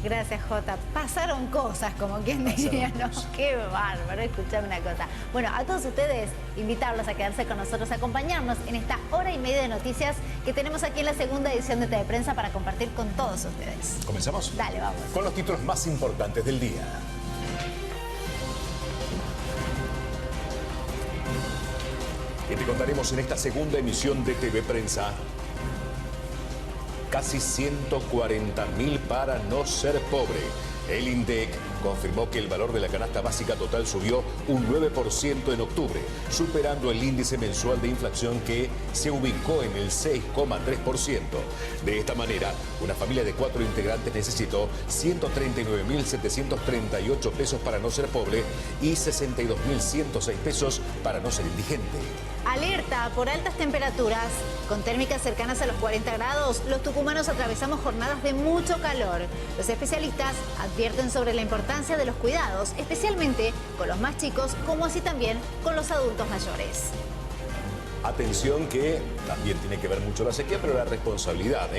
Gracias, Jota. Pasaron cosas, como quien diría, ¿no? Qué bárbaro, escuchame una cosa. Bueno, a todos ustedes, invitarlos a quedarse con nosotros, a acompañarnos en esta hora y media de noticias que tenemos aquí en la segunda edición de TV Prensa para compartir con todos ustedes. ¿Comenzamos? Dale, vamos. Con los títulos más importantes del día. Y te contaremos en esta segunda emisión de TV Prensa. Casi 140.000 para no ser pobre. El INDEC confirmó que el valor de la canasta básica total subió un 9% en octubre, superando el índice mensual de inflación que se ubicó en el 6,3%. De esta manera, una familia de 4 integrantes necesitó 139.738 pesos para no ser pobre y 62.106 pesos para no ser indigente. Alerta por altas temperaturas. Con térmicas cercanas a los 40 grados, los tucumanos atravesamos jornadas de mucho calor. Los especialistas advierten sobre la importancia de los cuidados, especialmente con los más chicos, como así también con los adultos mayores. Atención que también tiene que ver mucho la sequía, pero la responsabilidad,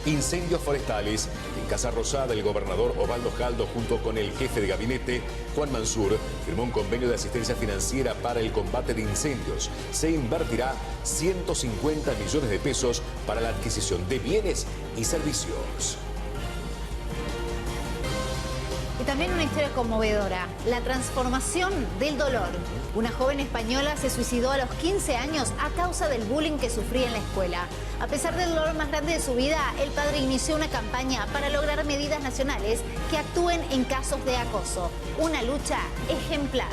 Incendios forestales. En Casa Rosada, el gobernador Osvaldo Jaldo, junto con el jefe de gabinete, Juan Mansur, firmó un convenio de asistencia financiera para el combate de incendios. Se invertirá 150 millones de pesos para la adquisición de bienes y servicios. Y también una historia conmovedora, la transformación del dolor. Una joven española se suicidó a los 15 años a causa del bullying que sufría en la escuela. A pesar del dolor más grande de su vida, el padre inició una campaña para lograr medidas nacionales que actúen en casos de acoso. Una lucha ejemplar.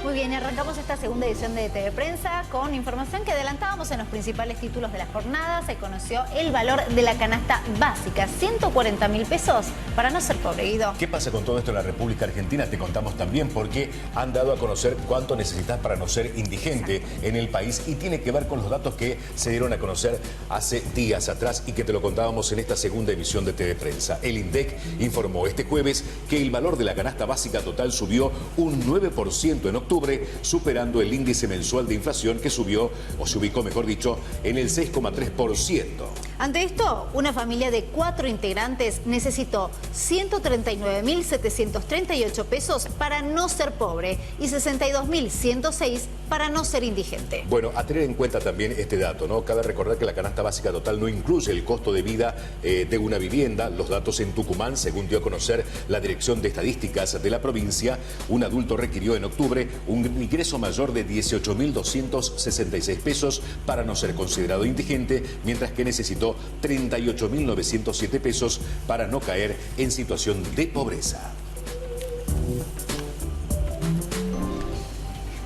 Muy bien, arrancamos esta segunda edición de TV Prensa con información que adelantábamos en los principales títulos de la jornada. Se conoció el valor de la canasta básica, 140.000 pesos para no ser pobre, Guido. ¿Qué pasa con todo esto en la República Argentina? Te contamos también porque han dado a conocer cuánto necesitas para no ser indigente en el país y tiene que ver con los datos que se dieron a conocer hace días atrás y que te lo contábamos en esta segunda emisión de TV Prensa. El INDEC informó este jueves que el valor de la canasta básica total subió un 9% en octubre, superando el índice mensual de inflación que subió, o se ubicó mejor dicho, en el 6,3%. Ante esto, una familia de 4 integrantes necesitó 139.738 pesos para no ser pobre y 62.106 para no ser indigente. Bueno, a tener en cuenta también este dato, ¿no? Cabe recordar que la canasta básica total no incluye el costo de vida de una vivienda. Los datos en Tucumán, según dio a conocer la Dirección de Estadísticas de la provincia, un adulto requirió en octubre un ingreso mayor de 18.266 pesos para no ser considerado indigente, mientras que necesitó 38.907 pesos para no caer en situación de pobreza.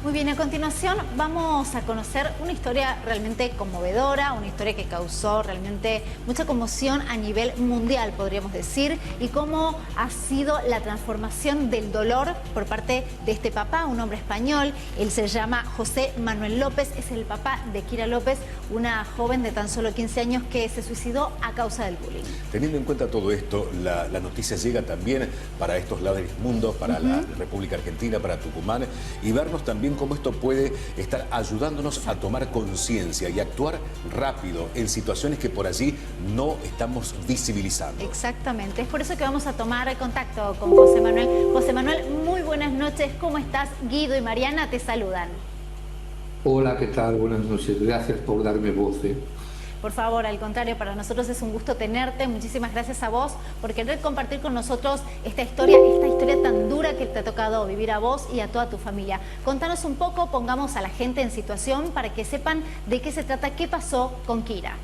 Muy bien, a continuación vamos a conocer una historia realmente conmovedora, una historia que causó realmente mucha conmoción a nivel mundial, podríamos decir, y cómo ha sido la transformación del dolor por parte de este papá, un hombre español. Él se llama José Manuel López, es el papá de Kira López, una joven de tan solo 15 años que se suicidó a causa del bullying. Teniendo en cuenta todo esto, la noticia llega también para estos lados del mundo, para la República Argentina, para Tucumán, y vernos también cómo esto puede estar ayudándonos a tomar conciencia y actuar rápido en situaciones que por allí no estamos visibilizando. Exactamente, es por eso que vamos a tomar contacto con José Manuel. José Manuel, muy buenas noches, ¿cómo estás? Guido y Mariana te saludan. Hola, ¿qué tal? Buenas noches, gracias por darme voz. Por favor, al contrario, para nosotros es un gusto tenerte. Muchísimas gracias a vos por querer compartir con nosotros esta historia tan dura que te ha tocado vivir a vos y a toda tu familia. Contanos un poco, pongamos a la gente en situación para que sepan de qué se trata, qué pasó con Kira.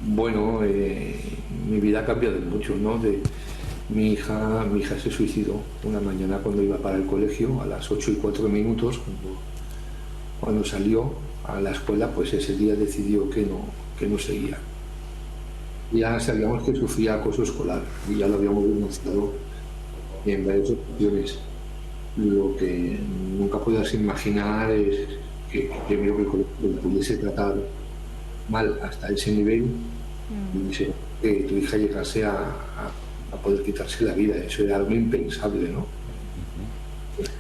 Bueno, mi vida ha cambiado mucho, ¿no? Mi hija se suicidó una mañana cuando iba para el colegio, a las 8:04, cuando salió a la escuela, pues ese día decidió que no seguía. Ya sabíamos que sufría acoso escolar y ya lo habíamos denunciado en varias ocasiones. Lo que nunca podías imaginar es que primero que el colegio pudiese tratar mal hasta ese nivel y que tu hija llegase a poder quitarse la vida. Eso era algo impensable, ¿no?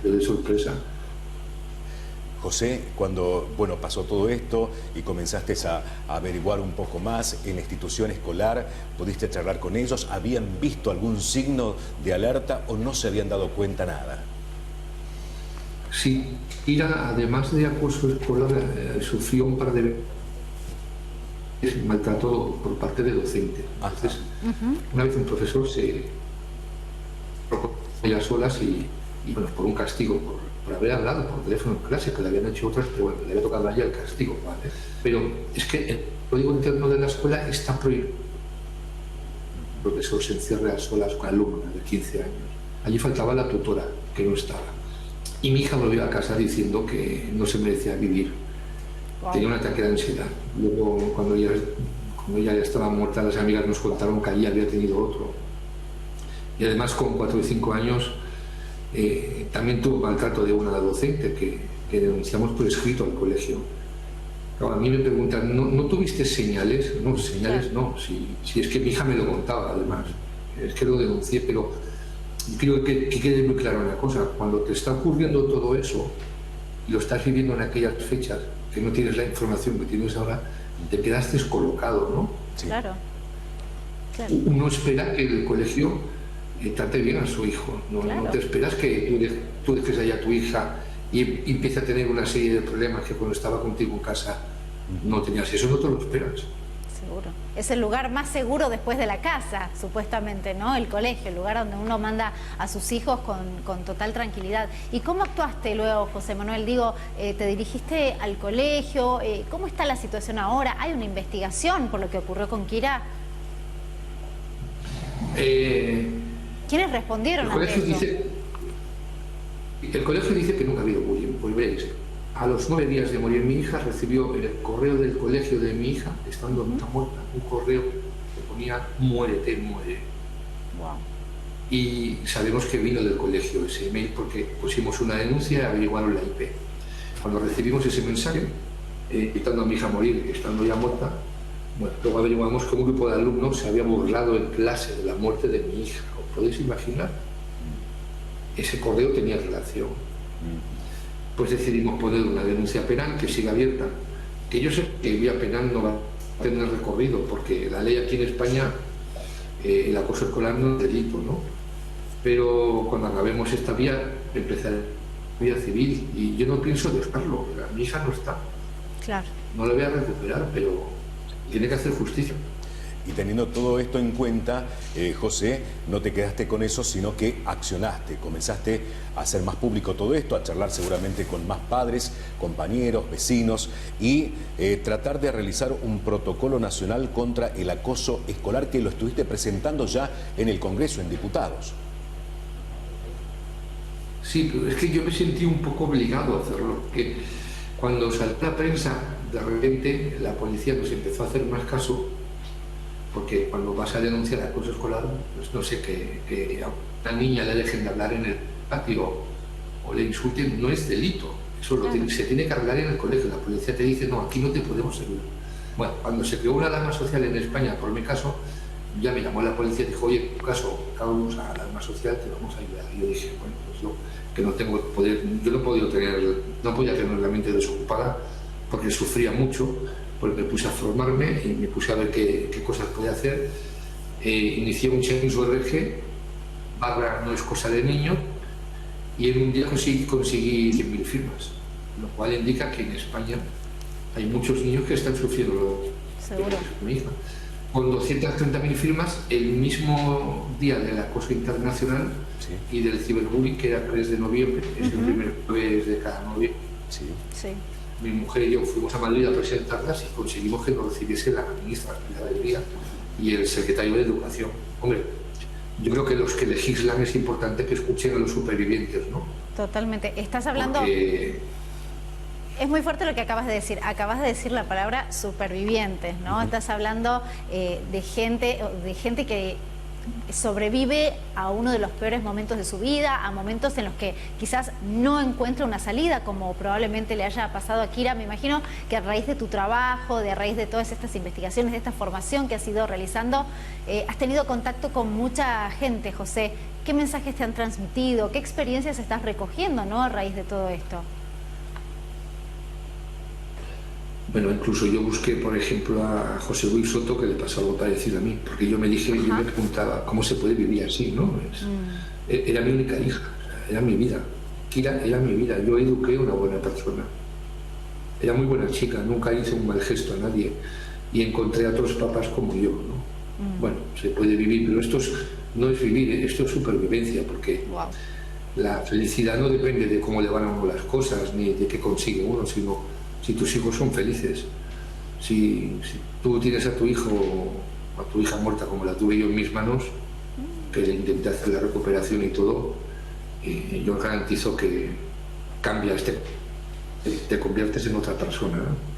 De sorpresa. José, cuando pasó todo esto y comenzaste a averiguar un poco más en la institución escolar, ¿pudiste charlar con ellos? ¿Habían visto algún signo de alerta o no se habían dado cuenta nada? Sí, Kira, además de acoso escolar, sufrió un par de veces maltrato por parte de docentes. Entonces, una vez un profesor se ellas solas y bueno, por un castigo, por haber hablado por teléfono en clase, que le habían hecho otras, pero bueno, le había tocado a ella el castigo, ¿vale? Pero es que el código interno de la escuela está prohibido. El profesor se encierra a solas con alumnas de 15 años. Allí faltaba la tutora, que no estaba. Y mi hija volvió a casa diciendo que no se merecía vivir. Wow. Tenía un ataque de ansiedad. Luego, cuando ella ya estaba muerta, las amigas nos contaron que allí había tenido otro. Y además, con 4 y 5 años, también tuvo maltrato de una docente que denunciamos por escrito al colegio. Claro, a mí me preguntan, ¿no tuviste señales? No, señales no. Si es que mi hija me lo contaba, además. Es que lo denuncié, pero creo que quede muy claro una cosa. Cuando te está ocurriendo todo eso y lo estás viviendo en aquellas fechas, que no tienes la información que tienes ahora, te quedas descolocado, ¿no? Sí. Claro. Uno espera que el colegio trate bien a su hijo. No te esperas que tú dejes allá a tu hija y empiece a tener una serie de problemas que cuando estaba contigo en casa no tenías. Eso no te lo esperas. Seguro. Es el lugar más seguro después de la casa, supuestamente, ¿no? El colegio, el lugar donde uno manda a sus hijos con total tranquilidad. ¿Y cómo actuaste luego, José Manuel? Digo, ¿te dirigiste al colegio? ¿Cómo está la situación ahora? ¿Hay una investigación por lo que ocurrió con Kira? ¿Quiénes respondieron a eso? El colegio dice que nunca ha habido bullying. Pues veis, a los 9 días de morir mi hija recibió el correo del colegio de mi hija, estando muerta, un correo que ponía muérete, muere. Wow. Y sabemos que vino del colegio ese email porque pusimos una denuncia y averiguaron la IP. Cuando recibimos ese mensaje, invitando a mi hija a morir, estando ya muerta, bueno, luego averiguamos que un grupo de alumnos se había burlado en clase de la muerte de mi hija. ¿Os podéis imaginar? Ese correo tenía relación. Pues decidimos poner una denuncia penal que siga abierta. Que yo sé que vía penal no va a tener recorrido, porque la ley aquí en España, el acoso escolar no es delito, ¿no? Pero cuando acabemos esta vía, empezará la vía civil. Y yo no pienso dejarlo. Mi hija no está. Claro. No la voy a recuperar, pero tiene que hacer justicia. Y teniendo todo esto en cuenta, José, no te quedaste con eso, sino que accionaste, comenzaste a hacer más público todo esto, a charlar seguramente con más padres, compañeros, vecinos y tratar de realizar un protocolo nacional contra el acoso escolar que lo estuviste presentando ya en el Congreso, en diputados. Sí, pero es que yo me sentí un poco obligado a hacerlo, porque cuando salió la prensa, de repente la policía nos empezó a hacer más caso, porque cuando vas a denunciar acoso escolar, pues no sé, que a una niña le dejen de hablar en el patio o le insulten, no es delito. Eso se tiene que hablar en el colegio. La policía te dice, no, aquí no te podemos ayudar. Bueno, cuando se creó una alarma social en España, por mi caso, ya me llamó la policía y dijo, oye, en tu caso, vamos a la alarma social, te vamos a ayudar. Y yo dije, bueno, pues yo, que no tengo poder, yo no podía tener la mente desocupada, porque sufría mucho, porque me puse a formarme y me puse a ver qué cosas podía hacer. Inicié un Change.org, no es cosa de niño, y en un día conseguí 100.000 firmas, lo cual indica que en España hay muchos niños que están sufriendo Seguro. Mi hija. Con 230.000 firmas, el mismo día del acoso internacional y del ciberbullying, que era el 3 de noviembre, es el primer jueves de cada noviembre. Sí. Mi mujer y yo fuimos a Madrid a presentarlas y conseguimos que nos recibiese la ministra de la Alegría y el secretario de Educación. Hombre, yo creo que los que legislan es importante que escuchen a los supervivientes, ¿no? Totalmente. Estás hablando... Porque... Es muy fuerte lo que acabas de decir. Acabas de decir la palabra supervivientes, ¿no? Estás hablando de gente que sobrevive a uno de los peores momentos de su vida, a momentos en los que quizás no encuentra una salida, como probablemente le haya pasado a Kira. Me imagino que a raíz de tu trabajo, a raíz de todas estas investigaciones, de esta formación que has ido realizando, has tenido contacto con mucha gente, José. ¿Qué mensajes te han transmitido? ¿Qué experiencias estás recogiendo, ¿no?, a raíz de todo esto? Bueno, incluso yo busqué, por ejemplo, a José Luis Soto, que le pasó algo parecido a mí, porque yo me preguntaba cómo se puede vivir así, ¿no? Era mi única hija, era mi vida. Kira era mi vida, yo eduqué a una buena persona. Era muy buena chica, nunca hice un mal gesto a nadie y encontré a otros papás como yo, ¿no? Bueno, se puede vivir, pero esto no es vivir, esto es supervivencia, porque la felicidad no depende de cómo le van a uno las cosas, ni de qué consigue uno, sino si tus hijos son felices. Si tú tienes a tu hijo o a tu hija muerta como la tuve yo en mis manos, que le intenté hacer la recuperación y todo, yo garantizo que cambias, te conviertes en otra persona, ¿no?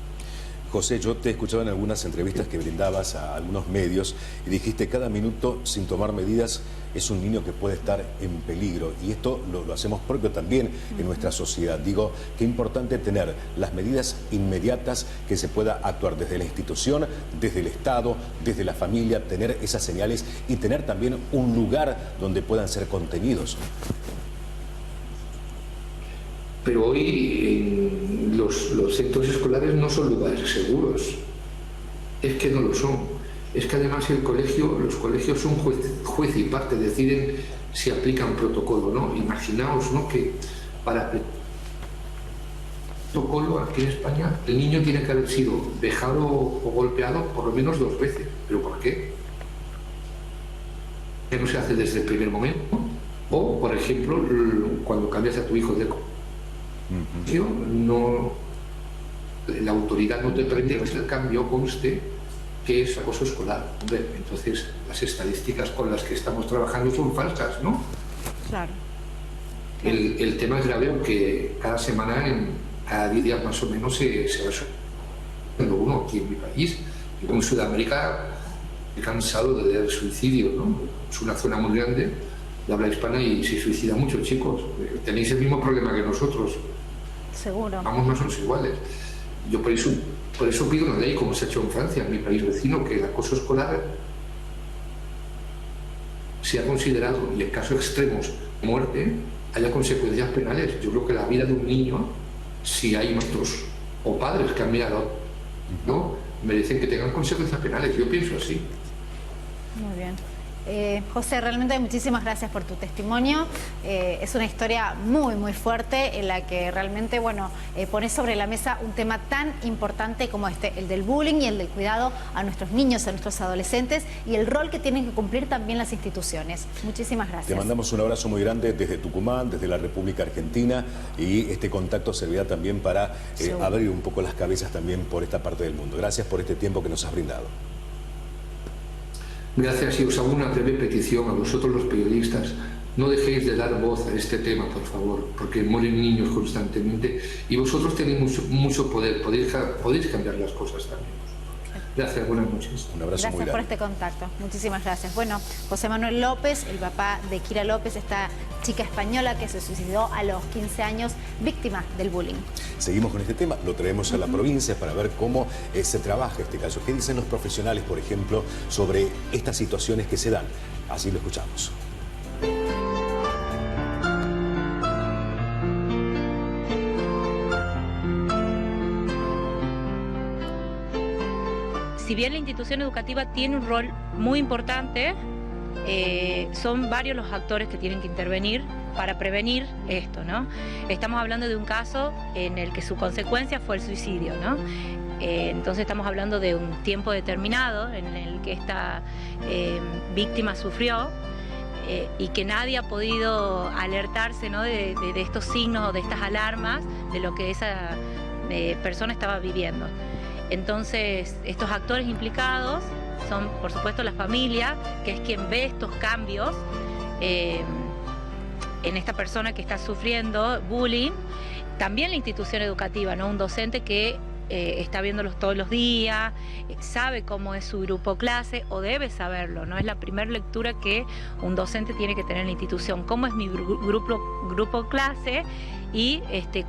José, yo te he escuchado en algunas entrevistas que brindabas a algunos medios y dijiste cada minuto sin tomar medidas es un niño que puede estar en peligro, y esto lo hacemos propio también en nuestra sociedad. Digo, qué importante tener las medidas inmediatas, que se pueda actuar desde la institución, desde el Estado, desde la familia, tener esas señales y tener también un lugar donde puedan ser contenidos. Pero hoy los centros escolares no son lugares seguros. Es que no lo son. Es que además los colegios son juez y parte, deciden si aplican protocolo, ¿no? Imaginaos, ¿no?, que para protocolo aquí en España el niño tiene que haber sido vejado o golpeado por lo menos 2 veces. ¿Pero por qué? ¿Qué no se hace desde el primer momento? O, por ejemplo, cuando cambias a tu hijo de colegio, la autoridad no te permite que el cambio conste que es acoso escolar. Hombre, entonces las estadísticas con las que estamos trabajando son falsas, ¿no? Claro. El tema es grave porque cada semana, cada día más o menos, se va sucediendo uno aquí en mi país. Yo en Sudamérica he cansado de leer suicidios, ¿no? Es una zona muy grande de habla hispana y se suicida mucho, chicos. Tenéis el mismo problema que nosotros. Seguro. Vamos más o menos iguales. Yo por eso pido una ley, como se ha hecho en Francia, en mi país vecino, que el acoso escolar sea considerado, y en casos extremos, muerte, haya consecuencias penales. Yo creo que la vida de un niño, si hay maestros o padres que han mirado, ¿no?, merecen que tengan consecuencias penales. Yo pienso así. Muy bien. José, realmente muchísimas gracias por tu testimonio. Es una historia muy, muy fuerte en la que realmente, bueno, pones sobre la mesa un tema tan importante como el del bullying y el del cuidado a nuestros niños, a nuestros adolescentes, y el rol que tienen que cumplir también las instituciones. Muchísimas gracias. Te mandamos un abrazo muy grande desde Tucumán, desde la República Argentina, y este contacto servirá también para abrir un poco las cabezas también por esta parte del mundo. Gracias por este tiempo que nos has brindado. Gracias, y os hago una breve petición a vosotros los periodistas. No dejéis de dar voz a este tema, por favor, porque mueren niños constantemente y vosotros tenéis mucho poder, podéis cambiar las cosas también. Gracias, buenas noches. Un abrazo muy grande. Gracias por este contacto. Muchísimas gracias. Bueno, José Manuel López, el papá de Kira López, esta chica española que se suicidó a los 15 años, víctima del bullying. Seguimos con este tema, lo traemos a la provincia para ver cómo se trabaja este caso. ¿Qué dicen los profesionales, por ejemplo, sobre estas situaciones que se dan? Así lo escuchamos. Si bien la institución educativa tiene un rol muy importante, son varios los actores que tienen que intervenir para prevenir esto, ¿no? Estamos hablando de un caso en el que su consecuencia fue el suicidio, ¿no? Entonces estamos hablando de un tiempo determinado en el que esta víctima sufrió y que nadie ha podido alertarse, ¿no?, de estos signos o de estas alarmas de lo que esa persona estaba viviendo. Entonces, estos actores implicados son, por supuesto, la familia, que es quien ve estos cambios en esta persona que está sufriendo bullying. También la institución educativa, ¿no?, un docente que está viéndolos todos los días, sabe cómo es su grupo clase, o debe saberlo, ¿no? Es la primera lectura que un docente tiene que tener en la institución. ¿Cómo es mi grupo clase? Y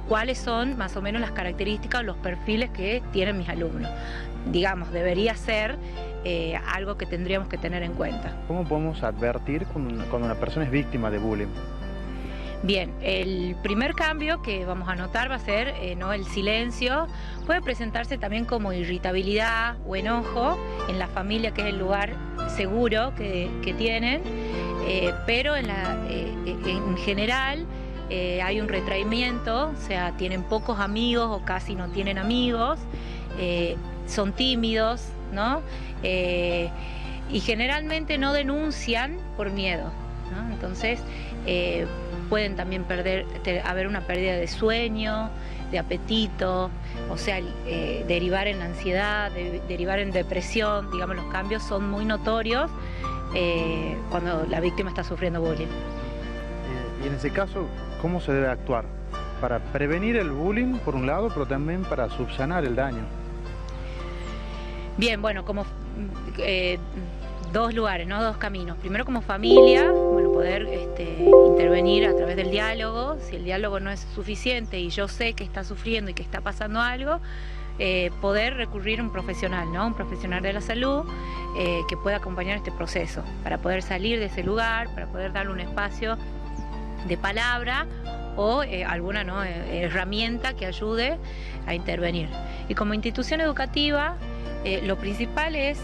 cuáles son más o menos las características o los perfiles que tienen mis alumnos. Digamos, debería ser algo que tendríamos que tener en cuenta. ¿Cómo podemos advertir cuando una persona es víctima de bullying? Bien, el primer cambio que vamos a notar va a ser ¿no? el silencio. Puede presentarse también como irritabilidad o enojo en la familia, que es el lugar seguro que tienen, pero en general hay un retraimiento, o sea, tienen pocos amigos o casi no tienen amigos, son tímidos, ¿no? Y generalmente no denuncian por miedo, ¿no? Entonces pueden también haber una pérdida de sueño, de apetito, o sea, derivar en ansiedad, derivar en depresión. Digamos, los cambios son muy notorios cuando la víctima está sufriendo bullying. Y en ese caso, ¿cómo se debe actuar? Para prevenir el bullying, por un lado, pero también para subsanar el daño. Bien, bueno, como dos lugares, ¿no? Dos caminos. Primero, como familia, bueno, poder intervenir a través del diálogo. Si el diálogo no es suficiente y yo sé que está sufriendo y que está pasando algo, poder recurrir a un profesional, ¿no? Un profesional de la salud que pueda acompañar este proceso para poder salir de ese lugar, para poder darle un espacio de palabra o alguna ¿no? herramienta que ayude a intervenir. Y como institución educativa, lo principal es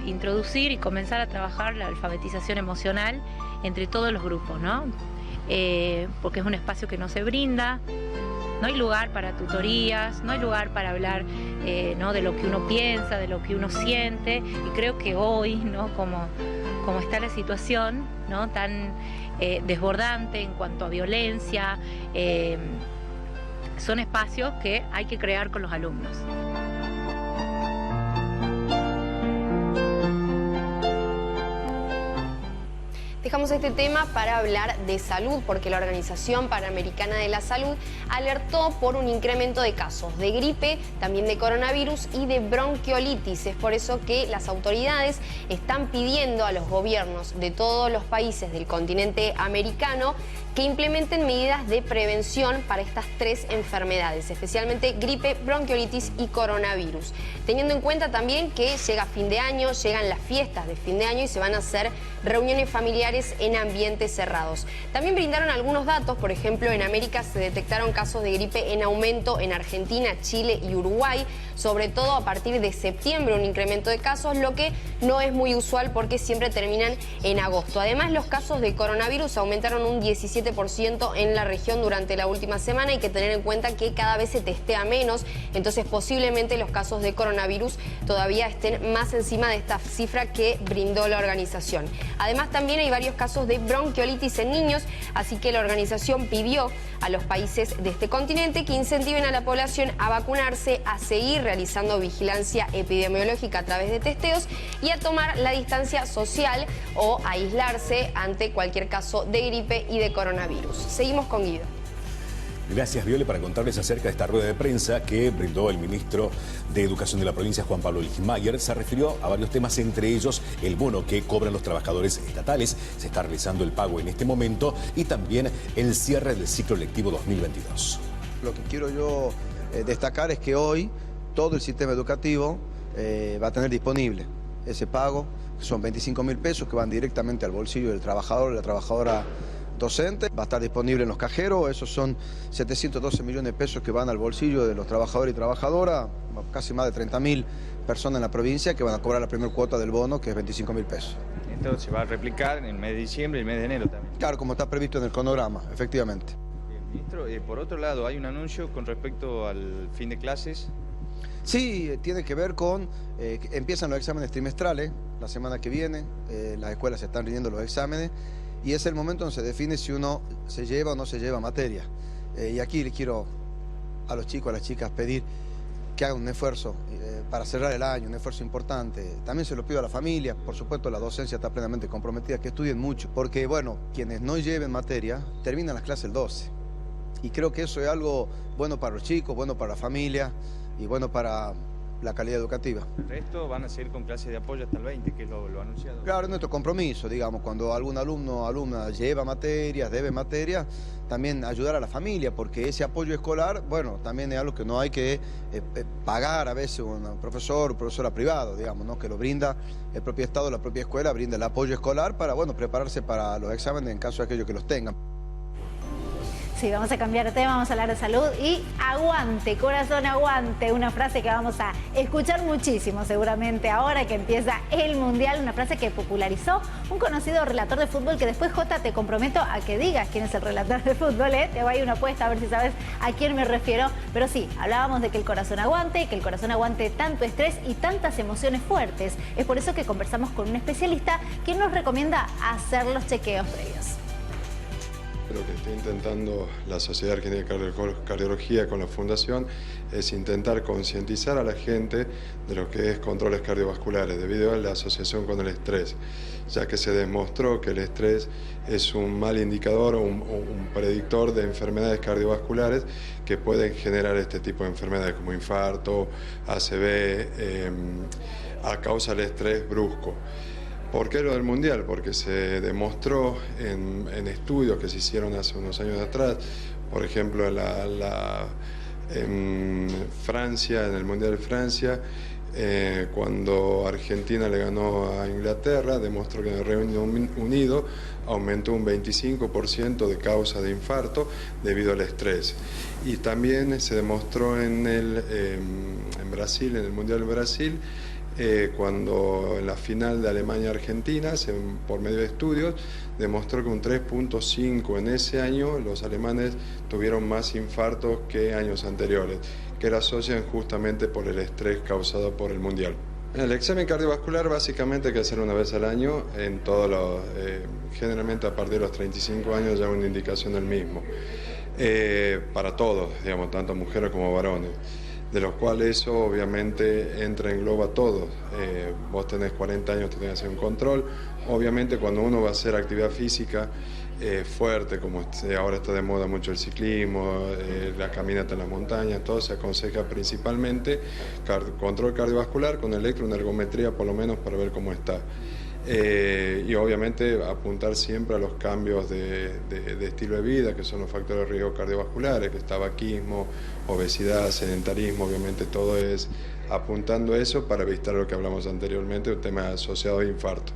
introducir y comenzar a trabajar la alfabetización emocional entre todos los grupos, ¿no? Porque es un espacio que no se brinda, no hay lugar para tutorías, no hay lugar para hablar ¿no? de lo que uno piensa, de lo que uno siente, y creo que hoy, ¿no? como está la situación, ¿no? tan desbordante en cuanto a violencia, son espacios que hay que crear con los alumnos. Dejamos este tema para hablar de salud, porque la Organización Panamericana de la Salud alertó por un incremento de casos de gripe, también de coronavirus y de bronquiolitis. Es por eso que las autoridades están pidiendo a los gobiernos de todos los países del continente americano que implementen medidas de prevención para estas tres enfermedades, especialmente gripe, bronquiolitis y coronavirus. Teniendo en cuenta también que llega fin de año, llegan las fiestas de fin de año y se van a hacer reuniones familiares en ambientes cerrados. También brindaron algunos datos, por ejemplo, en América se detectaron casos de gripe en aumento en Argentina, Chile y Uruguay, sobre todo a partir de septiembre un incremento de casos, lo que no es muy usual porque siempre terminan en agosto. Además, los casos de coronavirus aumentaron un 17% en la región durante la última semana. Hay que tener en cuenta que cada vez se testea menos, entonces posiblemente los casos de coronavirus todavía estén más encima de esta cifra que brindó la organización. Además, también hay varios casos de bronquiolitis en niños, así que la organización pidió a los países de este continente que incentiven a la población a vacunarse, a seguir realizando vigilancia epidemiológica a través de testeos y a tomar la distancia social o a aislarse ante cualquier caso de gripe y de coronavirus. Seguimos con Guido. Gracias, Viole, para contarles acerca de esta rueda de prensa que brindó el ministro de Educación de la provincia, Juan Pablo Ligmayer. Se refirió a varios temas, entre ellos el bono que cobran los trabajadores estatales. Se está realizando el pago en este momento y también el cierre del ciclo lectivo 2022. Lo que quiero yo destacar es que hoy todo el sistema educativo va a tener disponible ese pago, que son 25.000 pesos que van directamente al bolsillo del trabajador, de la trabajadora docente. Va a estar disponible en los cajeros, esos son 712 millones de pesos que van al bolsillo de los trabajadores y trabajadoras, casi más de 30.000 personas en la provincia que van a cobrar la primera cuota del bono, que es 25.000 pesos. Esto se va a replicar en el mes de diciembre y el mes de enero también. Claro, como está previsto en el cronograma, efectivamente. Bien, ministro, por otro lado, hay un anuncio con respecto al fin de clases. Sí, tiene que ver con que empiezan los exámenes trimestrales la semana que viene, las escuelas están rindiendo los exámenes y es el momento donde se define si uno se lleva o no se lleva materia. Y aquí le quiero a los chicos, a las chicas pedir que hagan un esfuerzo para cerrar el año, un esfuerzo importante. También se lo pido a la familia, por supuesto la docencia está plenamente comprometida, que estudien mucho, porque bueno, quienes no lleven materia terminan las clases el 12. Y creo que eso es algo bueno para los chicos, bueno para la familia y bueno para la calidad educativa. El resto van a seguir con clases de apoyo hasta el 20, que es lo anunciado. Claro, es nuestro compromiso, digamos, cuando algún alumno o alumna lleva materias, debe materias, también ayudar a la familia, porque ese apoyo escolar, bueno, también es algo que no hay que pagar a veces un profesor o profesora privado, digamos, ¿no? Que lo brinda el propio Estado, la propia escuela, brinda el apoyo escolar para, bueno, prepararse para los exámenes en caso de aquellos que los tengan. Sí, vamos a cambiar de tema, vamos a hablar de salud y aguante, corazón, aguante. Una frase que vamos a escuchar muchísimo seguramente ahora que empieza el Mundial. Una frase que popularizó un conocido relator de fútbol que después, Jota, te comprometo a que digas quién es el relator de fútbol, ¿eh? Te voy a una apuesta a ver si sabes a quién me refiero. Pero sí, hablábamos de que el corazón aguante, que el corazón aguante tanto estrés y tantas emociones fuertes. Es por eso que conversamos con un especialista que nos recomienda hacer los chequeos previos. Lo que está intentando la Sociedad Argentina de Cardiología con la Fundación es intentar concientizar a la gente de lo que es controles cardiovasculares debido a la asociación con el estrés, ya que se demostró que el estrés es un mal indicador o un predictor de enfermedades cardiovasculares que pueden generar este tipo de enfermedades como infarto, ACV, a causa del estrés brusco. ¿Por qué lo del Mundial? Porque se demostró en estudios que se hicieron hace unos años atrás, por ejemplo en Francia, en el Mundial de Francia, cuando Argentina le ganó a Inglaterra, demostró que en el Reino Unido aumentó un 25% de causa de infarto debido al estrés. Y también se demostró en Brasil, en el Mundial de Brasil, cuando en la final de Alemania-Argentina, por medio de estudios, demostró que un 3.5 en ese año los alemanes tuvieron más infartos que años anteriores, que la asocian justamente por el estrés causado por el Mundial. El examen cardiovascular básicamente hay que hacerlo una vez al año, generalmente a partir de los 35 años ya una indicación del mismo, para todos, digamos, tanto mujeres como varones, de los cuales eso obviamente engloba a todos. Vos tenés 40 años, te tenés que hacer un control. Obviamente cuando uno va a hacer actividad física fuerte, como ahora está de moda mucho el ciclismo, la caminata en las montañas, todo se aconseja principalmente control cardiovascular con electroenergometría por lo menos para ver cómo está. Y obviamente apuntar siempre a los cambios de estilo de vida, que son los factores de riesgo cardiovasculares, que es tabaquismo, obesidad, sedentarismo, obviamente todo es apuntando a eso para evitar lo que hablamos anteriormente, el tema asociado a infarto.